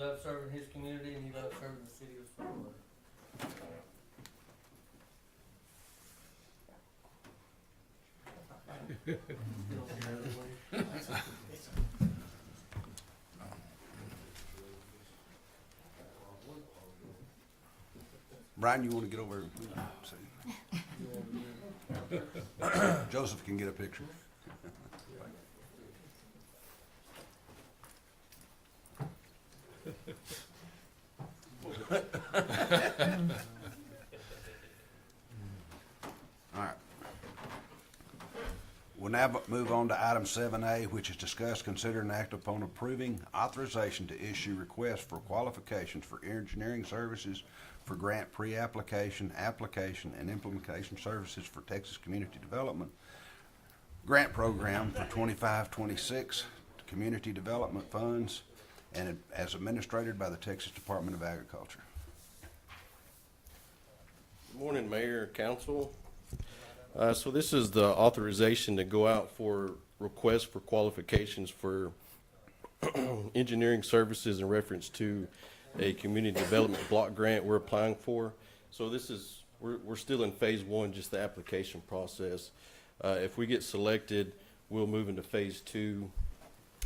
loves serving his community and he loves serving the city of Stillwater. Brian, you want to get over? Joseph can get a picture. All right. We'll now move on to item 7A, which is discuss, consider, and act upon approving authorization to issue requests for qualifications for engineering services for grant pre-application, application, and implementation services for Texas Community Development Grant Program for 25-26 Community Development Funds, and as administered by the Texas Department of Agriculture. Good morning, Mayor, Council. So this is the authorization to go out for requests for qualifications for engineering services in reference to a community development block grant we're applying for. So this is, we're still in phase one, just the application process. If we get selected, we'll move into phase two,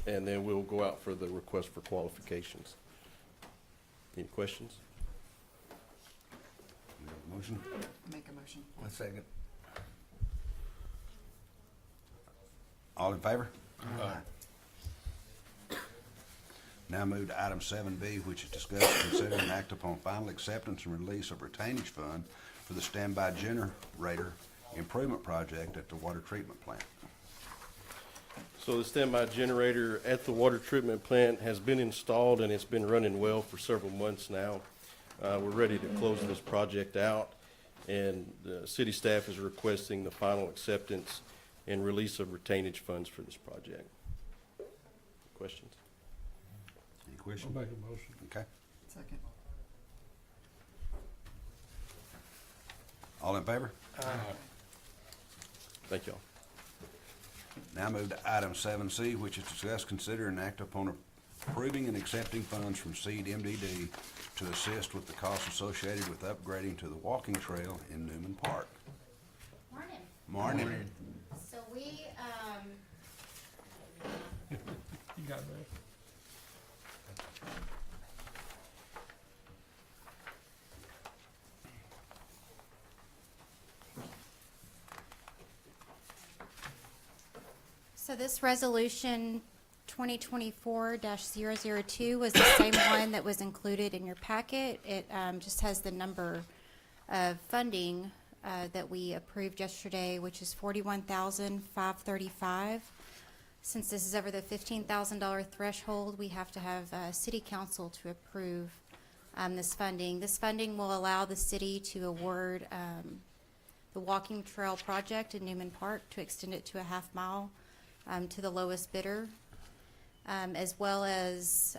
and then we'll go out for the request for qualifications. Any questions? We have a motion? Make a motion. 1 second. All in favor? Now move to item 7B, which is discuss, consider, and act upon final acceptance and release of retainage fund for the standby generator improvement project at the water treatment plant. So the standby generator at the water treatment plant has been installed and it's been running well for several months now. We're ready to close this project out, and the city staff is requesting the final acceptance and release of retainage funds for this project. Questions? Any questions? I'll make a motion. Okay. Second. All in favor? Thank y'all. Now move to item 7C, which is discuss, consider, and act upon approving and accepting funds from Seed MDD to assist with the costs associated with upgrading to the walking trail in Newman Park. Morning. Morning. So we, You got me. so this resolution 2024-002 was the same one that was included in your packet. It just has the number of funding that we approved yesterday, which is $41,535. Since this is over the $15,000 threshold, we have to have city council to approve this funding. This funding will allow the city to award the walking trail project in Newman Park to extend it to a half mile to the lowest bidder, as well as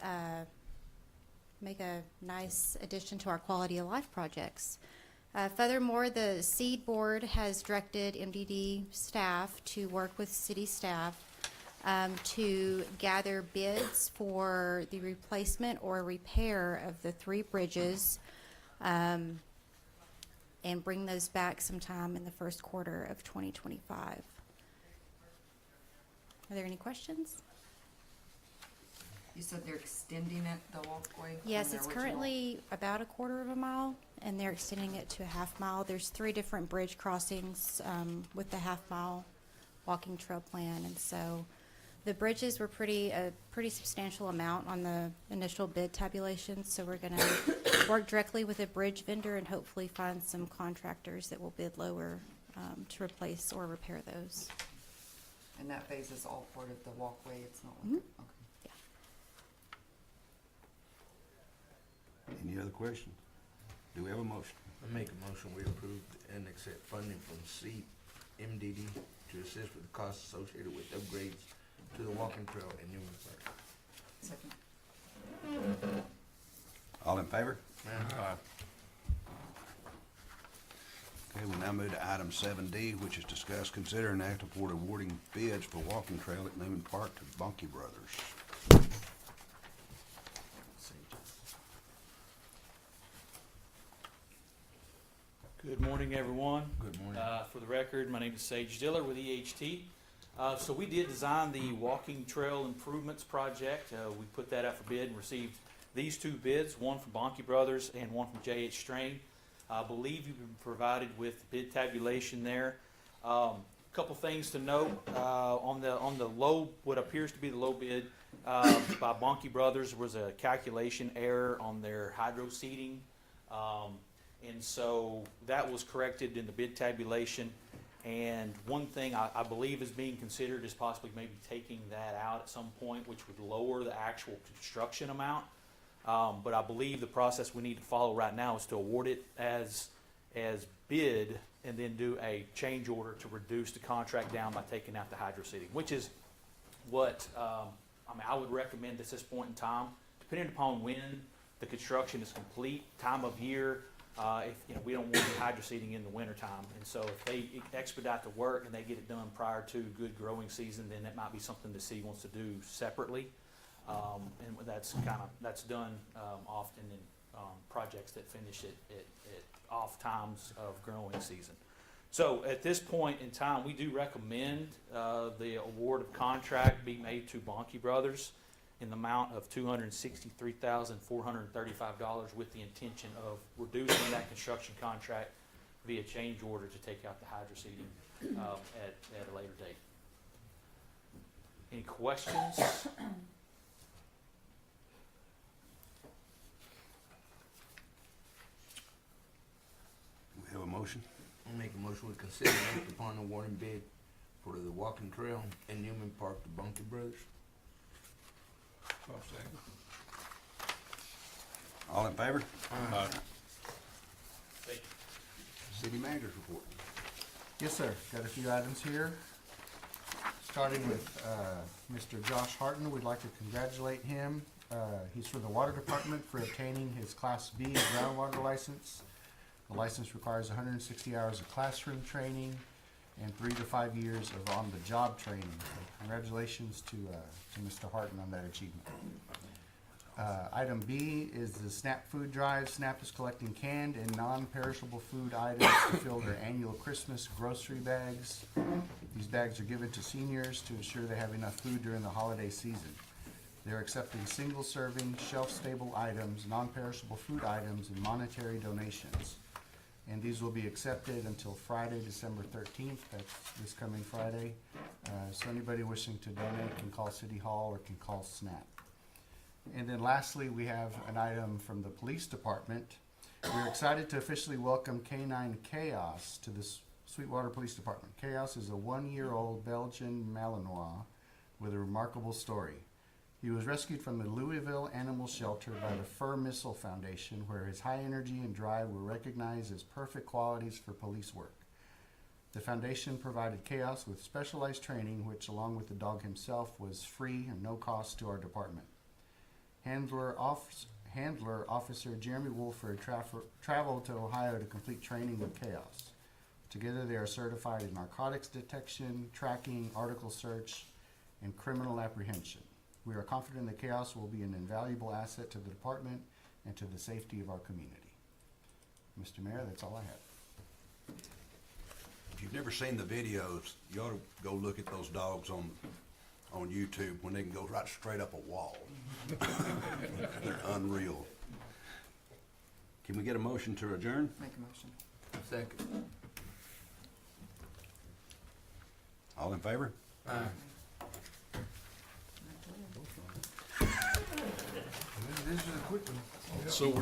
make a nice addition to our quality of life projects. Furthermore, the Seed Board has directed MDD staff to work with city staff to gather bids for the replacement or repair of the 3 bridges, and bring those back sometime in the first quarter of 2025. Are there any questions? You said they're extending it, the walkway? from Yes, the it's original? currently about a quarter of a mile, and they're extending it to a half mile. There's 3 different bridge crossings with the half mile walking trail plan, and so the bridges were a pretty substantial amount on the initial bid tabulation, so we're gonna work directly with a bridge vendor and hopefully find some contractors that will bid lower to replace or repair those. And that phase is all part of the walkway, it's not like, Mhm. okay. Any other questions? Do we have a motion? I make a motion, we approve and accept funding from CMDD to assist with the costs associated with upgrades to the walking trail in Newman Park. Second. All in favor? Aye. Okay, we'll now move to item 7D, which is discuss, consider, and act upon awarding bids for walking trail at Newman Park to Bunky Brothers. Say just- Good morning, everyone. Good morning. For the record, my name is Sage Diller with EHT. So we did design the walking trail improvements project. We put that out for bid and received these two bids, one from Bonke Brothers and one from J.H. Strain. I believe you've been provided with bid tabulation there. Couple things to note, on the low, what appears to be the low bid, by Bonke Brothers was a calculation error on their hydro seeding. And so that was corrected in the bid tabulation. And one thing I believe is being considered is possibly maybe taking that out at some point, which would lower the actual construction amount. But I believe the process we need to follow right now is to award it as bid and then do a change order to reduce the contract down by taking out the hydro seeding, which is what I would recommend at this point in time, depending upon when the construction is complete, time of year. If we don't want the hydro seeding in the wintertime, and so if they expedite the work and they get it done prior to good growing season, then that might be something the city wants to do separately. And that's done often in projects that finish at off times of growing season. So at this point in time, we do recommend the award of contract be made to Bonke Brothers in the amount of $263,435 with the intention of reducing that construction contract via change order to take out the hydro seeding at a later date. Any questions? We have a motion. I'll make a motion, we consider and act upon awarding bid for the walking trail in Newman Park to Bonke Brothers. All in favor? Thank you. City manager's report. Yes, sir. Got a few items here. Starting with Mr. Josh Harton, we'd like to congratulate him. He's for the Water Department for obtaining his Class B groundwater license. The license requires 160 hours of classroom training and 3 to 5 years of on-the-job training. So congratulations to Mr. Harton on that achievement. Item B is the SNAP food drive. SNAP is collecting canned and non-perishable food items to fill their annual Christmas grocery bags. These bags are given to seniors to ensure they have enough food during the holiday season. They're accepting single-serving, shelf-stable items, non-perishable food items, and monetary donations. And these will be accepted until Friday, December 13th. That's this coming Friday. So anybody wishing to donate can call City Hall or can call SNAP. And then lastly, we have an item from the police department. We're excited to officially welcome K9 Chaos to the Sweetwater Police Department. Chaos is a 1-year-old Belgian Malinois with a remarkable story. He was rescued from the Louisville Animal Shelter by the Fur Missile Foundation, where his high energy and drive were recognized as perfect qualities for police work. The foundation provided Chaos with specialized training, which, along with the dog himself, was free and no cost to our department. Handler Officer Jeremy Wolford traveled to Ohio to complete training with Chaos. Together they are certified in narcotics detection, tracking, article search, and criminal apprehension. We are confident that Chaos will be an invaluable asset to the department and to the safety of our community. Mr. Mayor, that's all I have. If you've never seen the videos, you ought to go look at those dogs on YouTube when they can go right straight up a wall. They're unreal. Can we get a motion to adjourn? Make a motion. Second. All in favor? This is a quick one. So we're